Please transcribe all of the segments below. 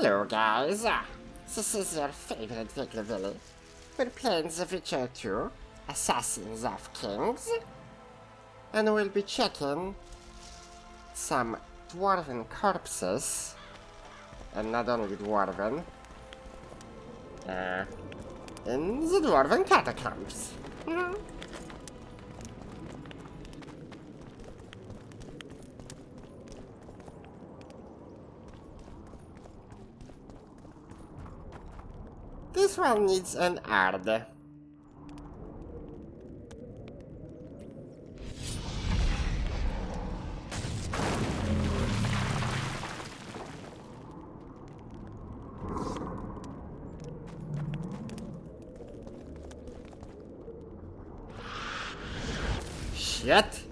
Hello guys, this is your favorite Wiggly. We're playing The Witcher 2, Assassins of Kings, and we'll be checking some dwarven corpses, and not only dwarven, in the dwarven catacombs. This one needs an ard. Shit!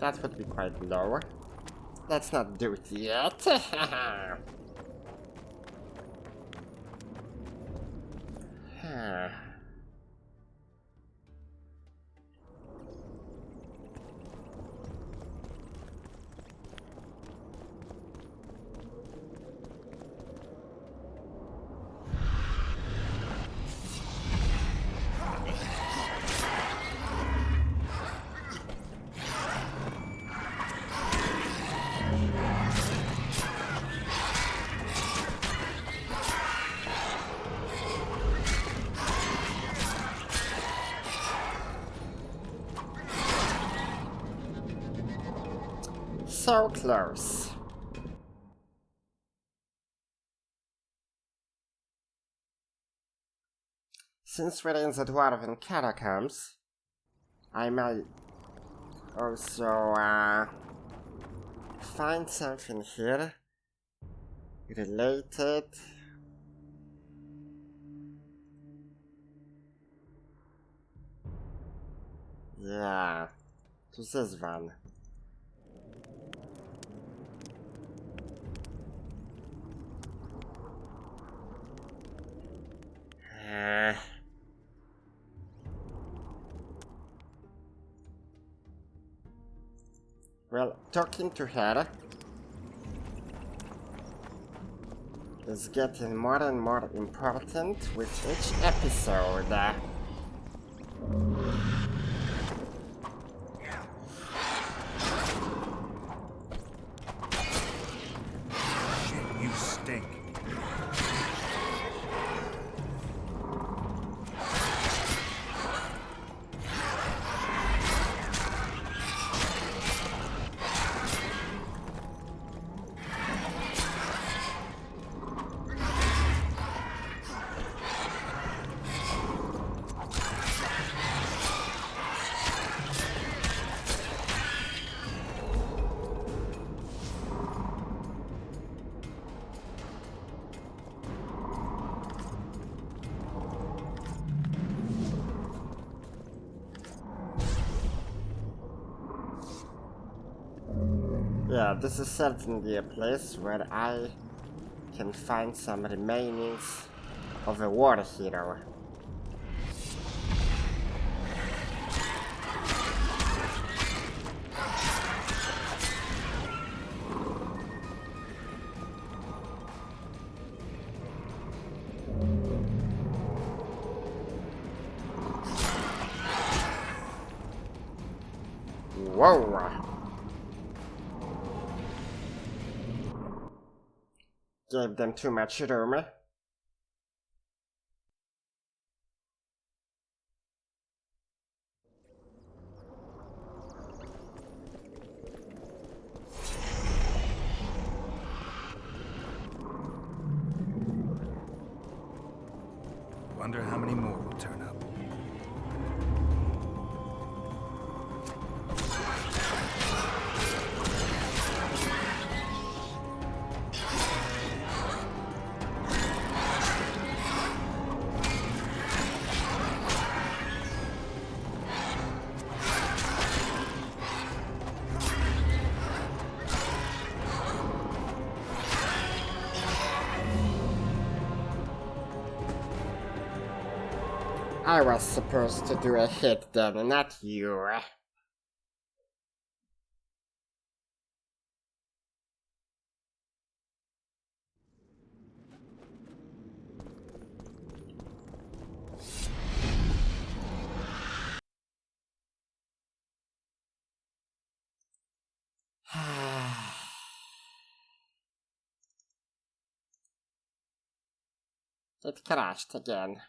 That would be quite low. Let's not do it yet. So close. Since we're in the dwarven catacombs, I might also find something here related. Yeah, to this one. Well, talking to her is getting more and more important with each episode. You stink. Yeah, this is certainly a place where I can find some remainings of a war hero. Whoa. Gave them too much room. Wonder how many more will turn up. I was supposed to do a hit then, not you. It crashed again.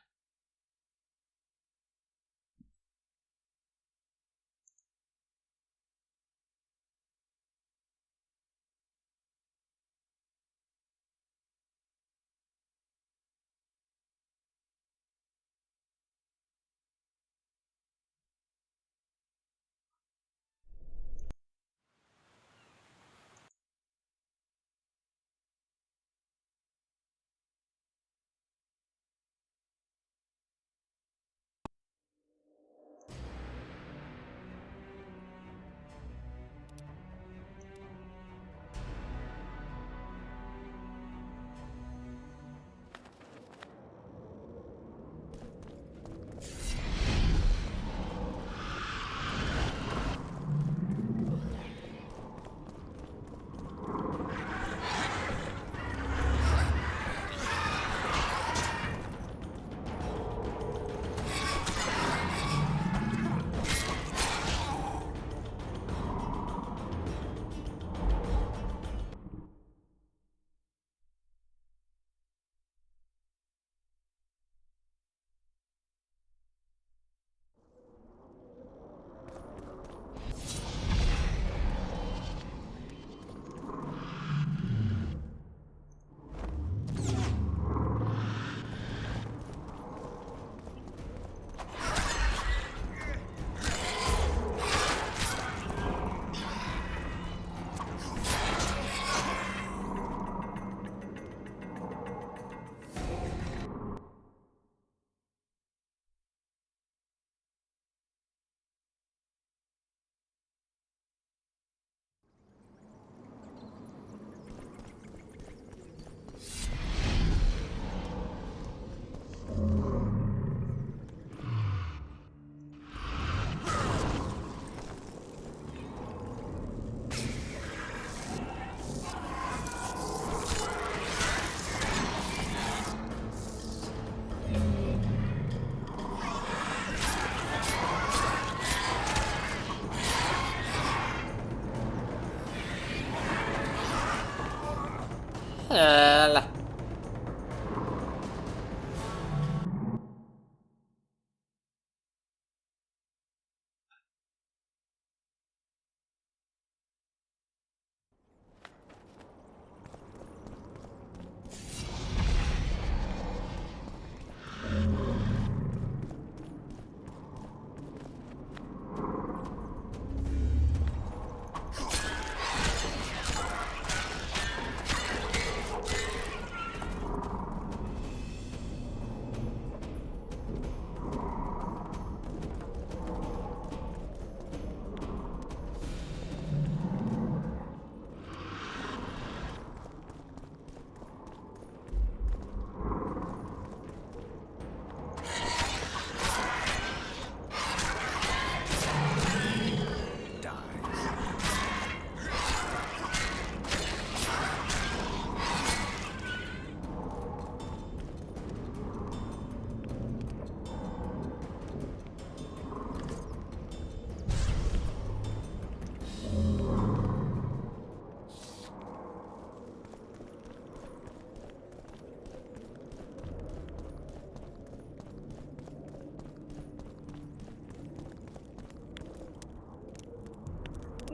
Hell.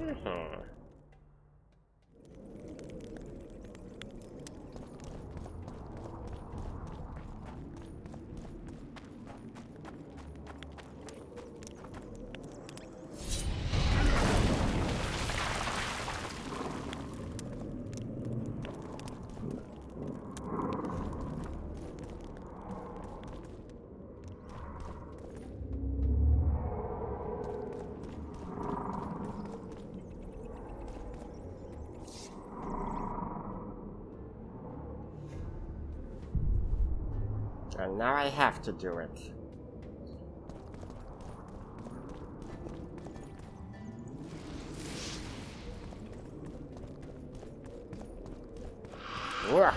Mhm. And now I have to do it. Ugh.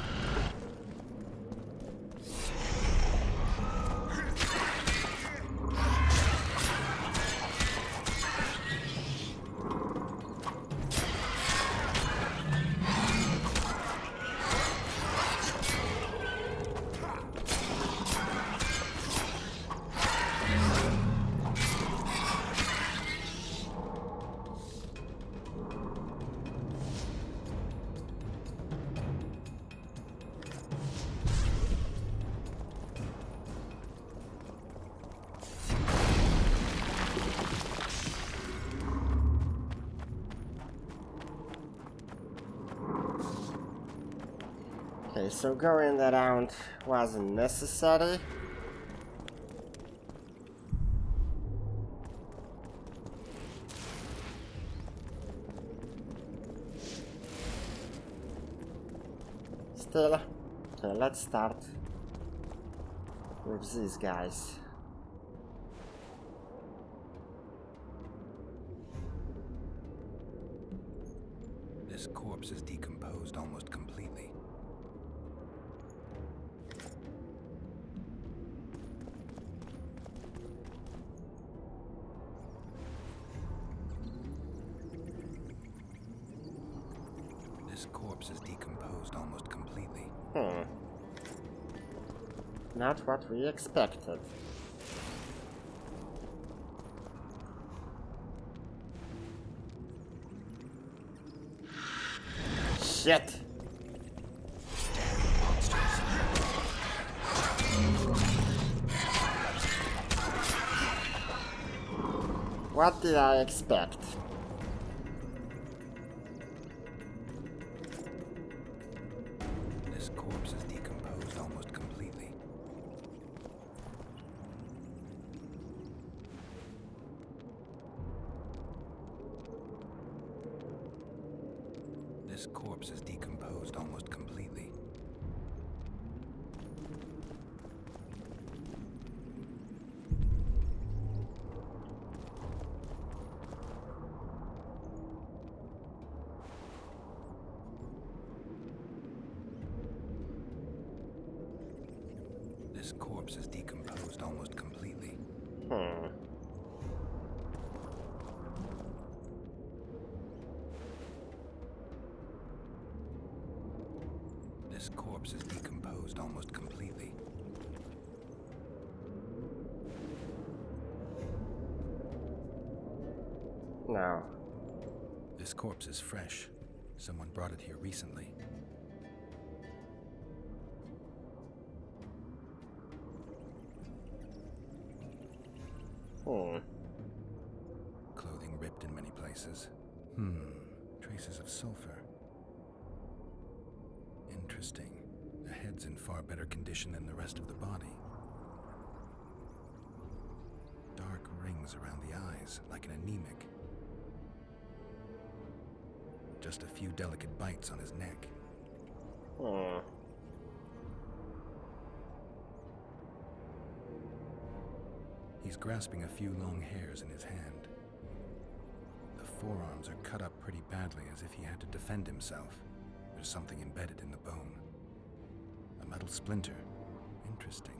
Okay, so going around wasn't necessary. Still, okay, let's start with these guys. This corpse is decomposed almost completely. This corpse is decomposed almost completely. Not what we expected. Shit! What did I expect? This corpse is decomposed almost completely. This corpse is decomposed almost completely. This corpse is decomposed almost completely. This corpse is decomposed almost completely. No. This corpse is fresh. Someone brought it here recently. Clothing ripped in many places. Traces of sulfur. Interesting. The head's in far better condition than the rest of the body. Dark rings around the eyes, like an anemic. Just a few delicate bites on his neck. He's grasping a few long hairs in his hand. The forearms are cut up pretty badly, as if he had to defend himself. There's something embedded in the bone. A metal splinter. Interesting.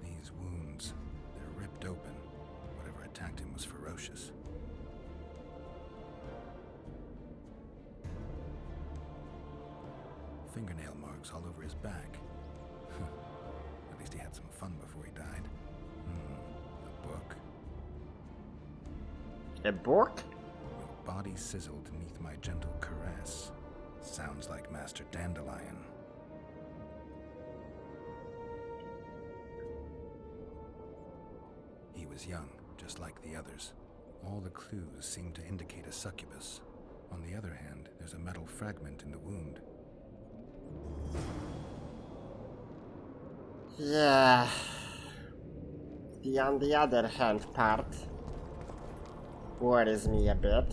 These wounds, they're ripped open. Whatever attacked him was ferocious. Fingernail marks all over his back. At least he had some fun before he died. A book. A book? With body sizzled beneath my gentle caress. Sounds like Master Dandelion. He was young, just like the others. All the clues seem to indicate a succubus. On the other hand, there's a metal fragment in the wound. Yeah. The on the other hand part worries me a bit.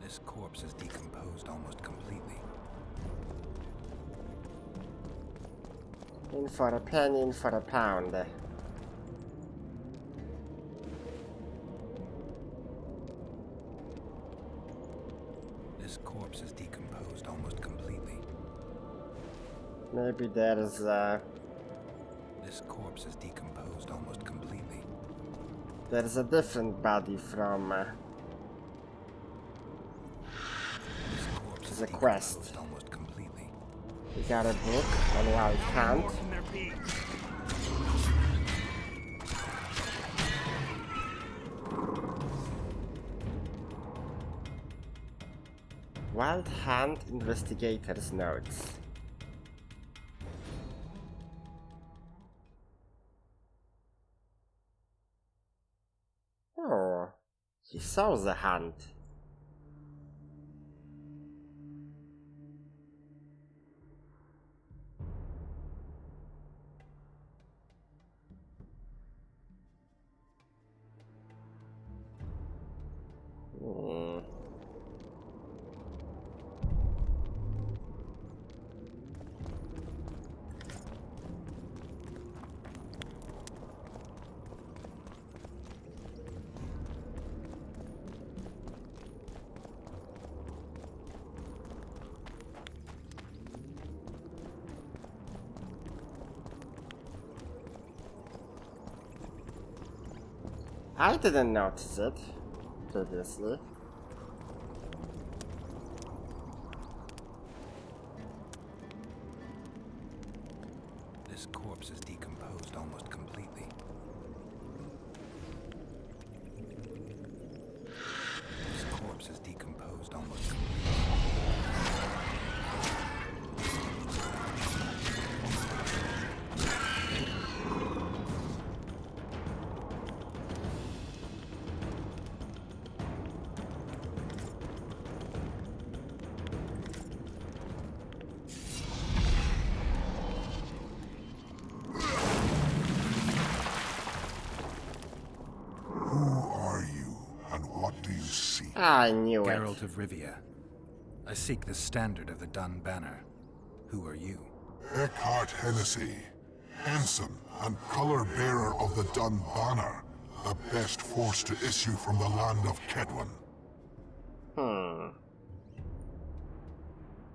This corpse is decomposed almost completely. In for a penny, in for a pound. This corpse is decomposed almost completely. Maybe there's This corpse is decomposed almost completely. there's a different body from This corpse is the quest. decomposed almost completely. We got a book on Wild Hunt. Wild Hunt Investigator's Notes. Oh, he saw the hunt. Hmm. I didn't notice it previously. This corpse is decomposed almost completely. This corpse is decomposed almost completely. I knew it. Geralt of Rivia. I seek the standard of the Dun Banner. Who are you? Eckhart Hennessy, handsome and color-bearer of the Dun Banner, the best force to issue from the land of Kedwin.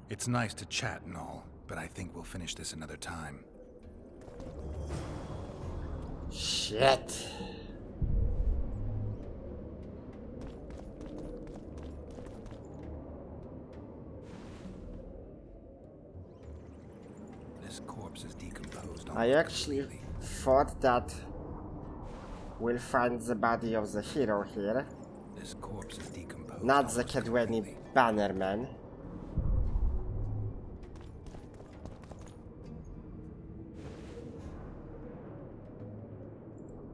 It's nice to chat and all, but I think we'll finish this another time. Shit. This corpse is decomposed I almost actually completely. thought that we'll find the body of the hero here, This corpse is decomposed not the almost Kedweni completely. Bannerman.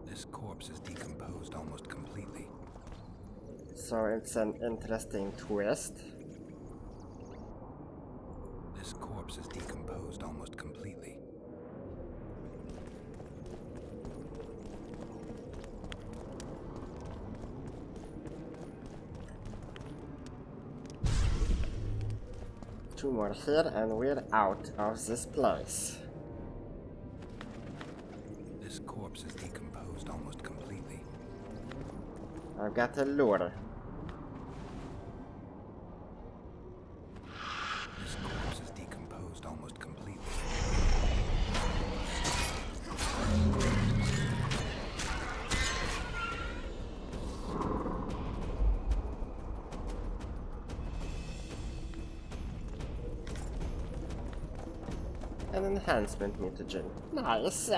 This corpse is decomposed almost completely. So it's an interesting twist. This corpse is decomposed almost completely. Two more here and we're out of this place. This corpse is decomposed almost completely. I've got a lure. This corpse is decomposed almost completely. An enhancement mutagen. Nice.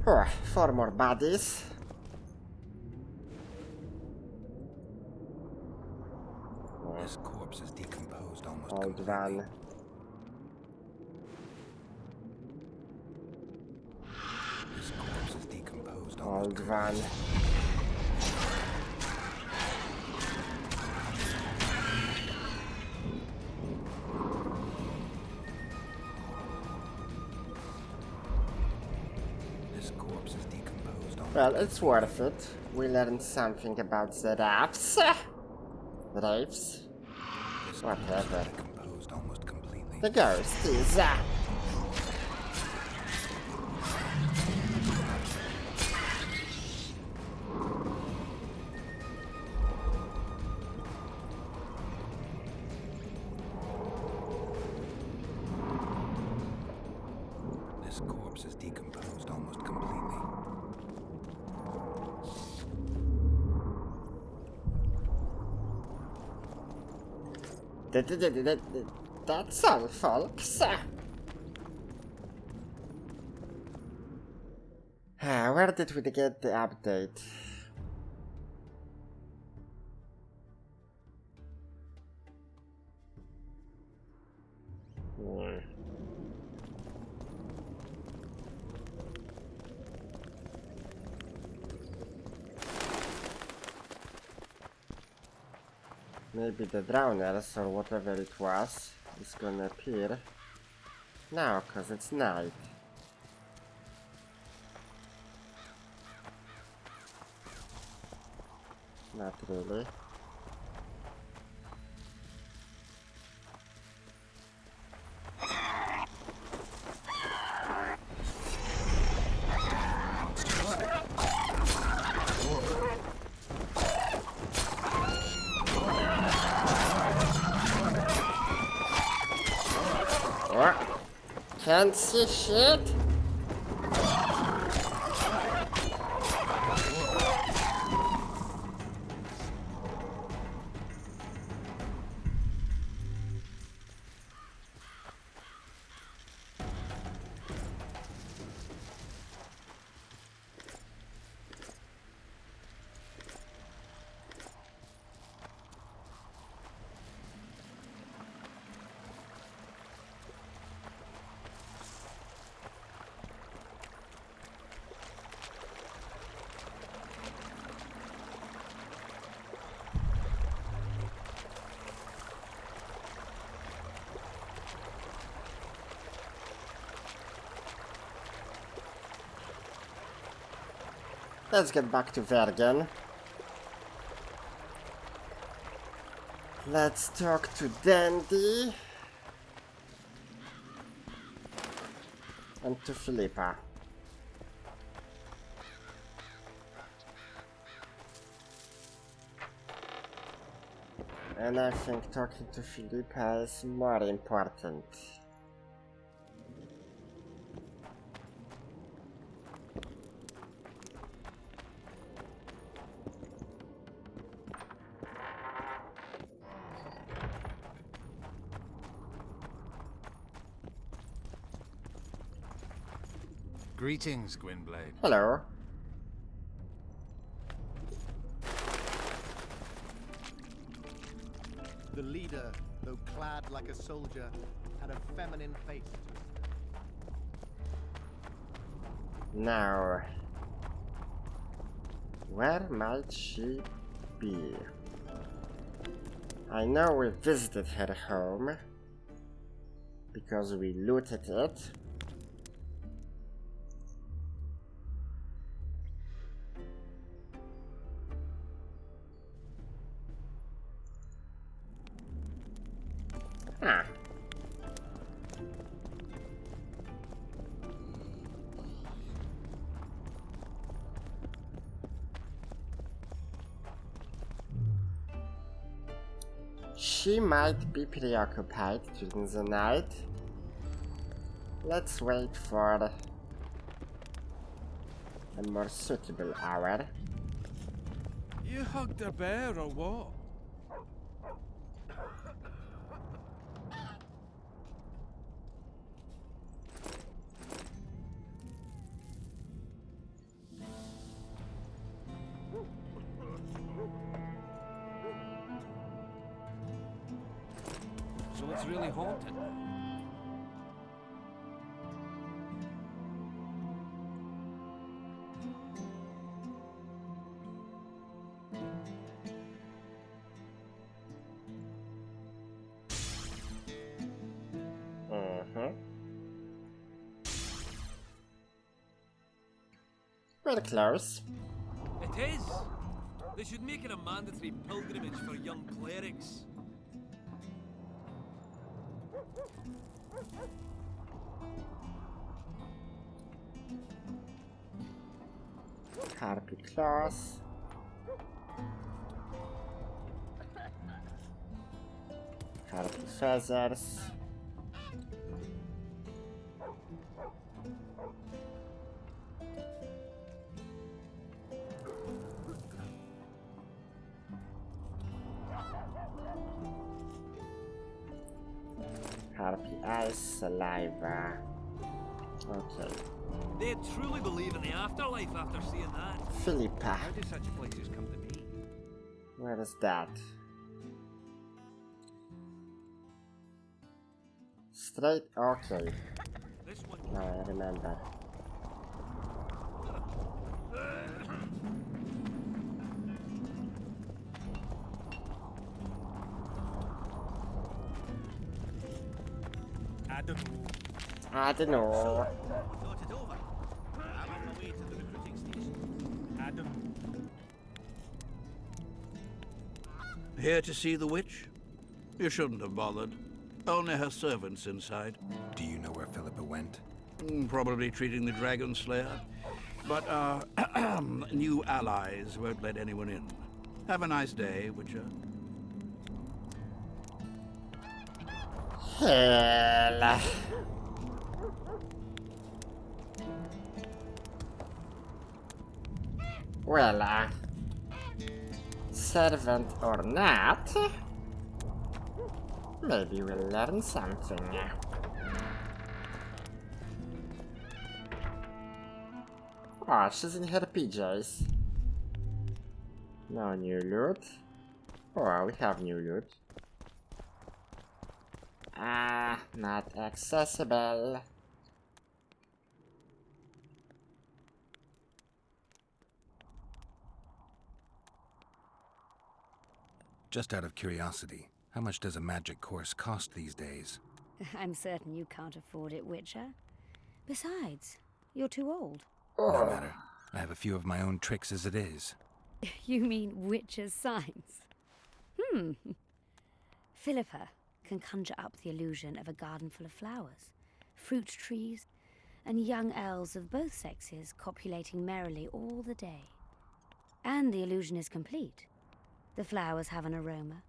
Oh, 4 more bodies. This corpse is decomposed almost Old completely. van. This corpse is decomposed almost Old van. completely. This corpse is decomposed almost Well, it's worth it. We learned something about the rafts. Raves. This Whatever. corpse is decomposed almost completely. The ghost is. This corpse is decomposed almost completely. That's all, folks. Where did we get the update? Maybe the drowners or whatever it was is gonna appear now, cause it's night. Not really. Oh, can't see shit. Let's get back to Vergen. Let's talk to Dandy. And to Philippa. And I think talking to Philippa is more important. Greetings, Gwynblade. Hello. The leader, though clad like a soldier, had a feminine face. Now, where might she be? I know we visited her home because we looted it. Ah. She might be preoccupied during the night. Let's wait for a more suitable hour. You hugged a bear or what? So it's really haunted. We're close. It is. They should make it a mandatory pilgrimage for young clerics. Harpy claws. Harpy feathers. Harpy eyes, saliva. Okay. They truly believe in the afterlife after seeing that. Philippa. How do such places come to be? Where is that? Straight, okay. This one. Now I remember. I don't know. Thought it over. I'm on my way to the recruiting station. Here to see the witch? You shouldn't have bothered. Only her servants inside. Do you know where Philippa went? Probably treating the Dragon Slayer. But our new allies won't let anyone in. Have a nice day, Witcher. Hell. Well, servant or not, maybe we'll learn something. Oh, she's in her PJs. No new loot. Oh, we have new loot. Ah, not accessible. Just out of curiosity, how much does a magic course cost these days? I'm certain you can't afford it, Witcher. Besides, you're too old. No matter. I have a few of my own tricks as it is. You mean Witcher's signs? Philippa can conjure up the illusion of a garden full of flowers, fruit trees, and young elves of both sexes copulating merrily all the day. And the illusion is complete. The flowers have an aroma.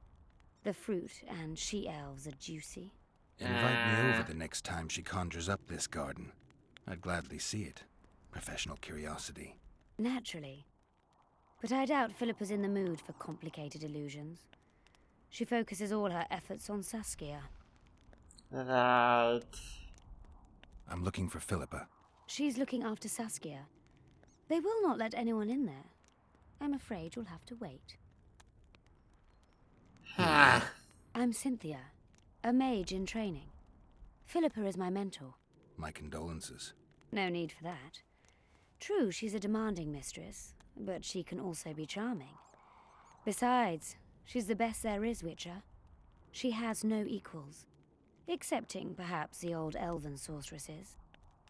The fruit and she-elves are juicy. Invite me over the next time she conjures up this garden. I'd gladly see it. Professional curiosity. Naturally. But I doubt Philippa's in the mood for complicated illusions. She focuses all her efforts on Saskia. Right. I'm looking for Philippa. She's looking after Saskia. They will not let anyone in there. I'm afraid you'll have to wait. I'm Cynthia, a mage in training. Philippa is my mentor. My condolences. No need for that. True, she's a demanding mistress, but she can also be charming. Besides, she's the best there is, Witcher. She has no equals, excepting perhaps the old elven sorceresses.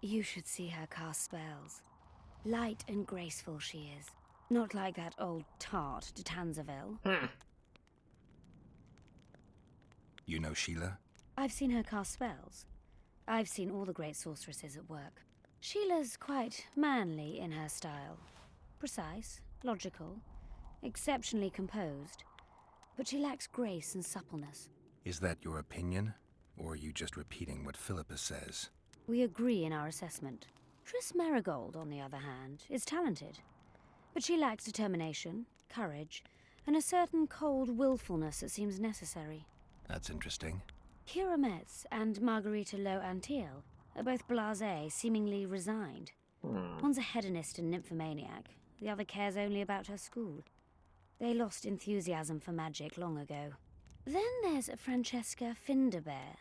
You should see her cast spells. Light and graceful she is, not like that old tart de Tanzaville. You know Sheila? I've seen her cast spells. I've seen all the great sorceresses at work. Sheila's quite manly in her style. Precise, logical, exceptionally composed. But she lacks grace and suppleness. Is that your opinion? Or are you just repeating what Philippa says? We agree in our assessment. Triss Marigold, on the other hand, is talented. But she lacks determination, courage, and a certain cold willfulness that seems necessary. That's interesting. Kira Metz and Margarita Low-Antiel are both blasé, seemingly resigned. One's a hedonist and nymphomaniac. The other cares only about her school. They lost enthusiasm for magic long ago. Then there's Francesca Finderbear.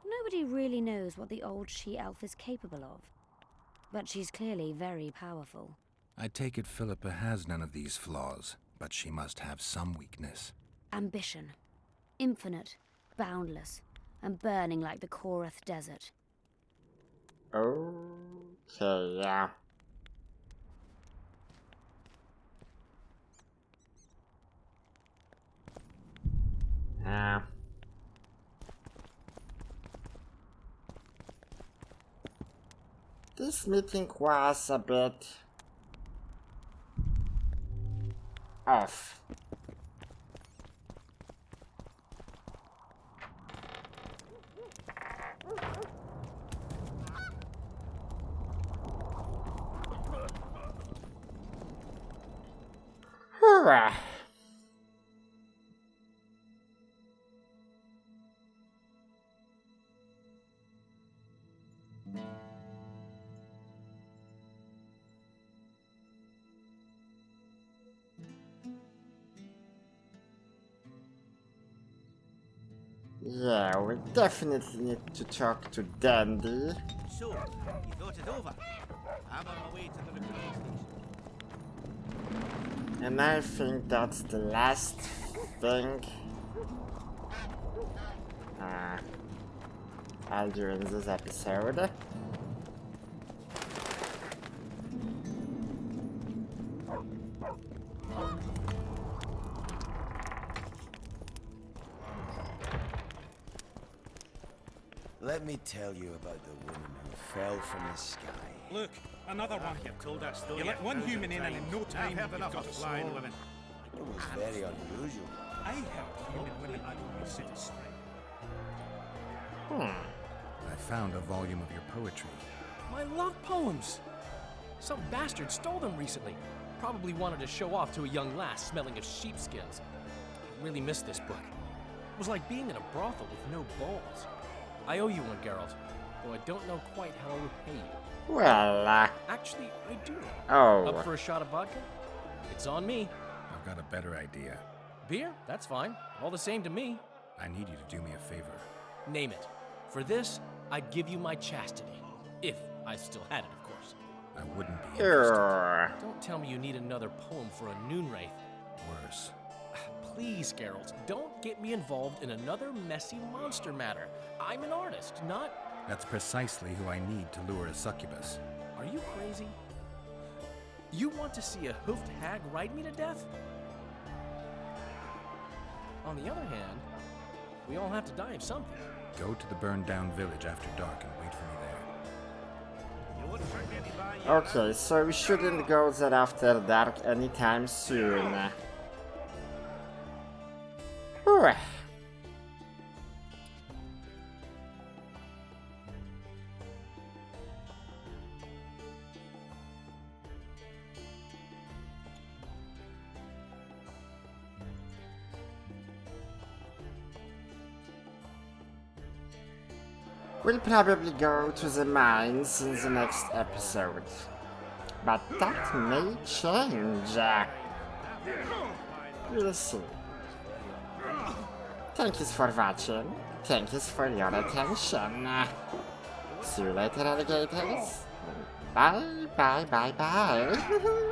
Nobody really knows what the old she-elf is capable of. But she's clearly very powerful. I take it Philippa has none of these flaws, but she must have some weakness. Ambition. Infinite, boundless, and burning like the Korath Desert. Okay, yeah. This meeting was a bit off. Hurrah! Yeah, we definitely need to talk to Dandy. So, you thought it over? I'm on my way to the recruiting station. And I think that's the last thing I'll do in this episode. Let me tell you about the woman who fell from the sky. Look, another one. You've told that story. You let one human in, and in no time you've got flying women. It was very unusual. I helped human women always sit straight. I found a volume of your poetry. My love poems! Some bastard stole them recently. Probably wanted to show off to a young lass smelling of sheepskins. I really missed this book. It was like being in a brothel with no balls. I owe you one, Geralt, though I don't know quite how I'll repay you. Well, Actually, I do. oh. Up for a shot of vodka? It's on me. I've got a better idea. Beer? That's fine. All the same to me. I need you to do me a favor. Name it. For this, I'd give you my chastity. If I still had it, of course. I wouldn't be interested. Sure. Don't tell me you need another poem for a noon wraith. Worse. Please, Geralt, don't get me involved in another messy monster matter. I'm an artist, not... That's precisely who I need to lure a succubus. Are you crazy? You want to see a hoofed hag ride me to death? On the other hand, we all have to die of something. Go to the burned down village after dark and wait for me there. You won't forget me by your Okay, so we shouldn't go there after dark anytime soon. Whew. We'll probably go to the mines in the next episode. But that may change. We'll see. Thank you for watching. Thank you for your attention. See you later, alligators. Bye, bye, bye, bye.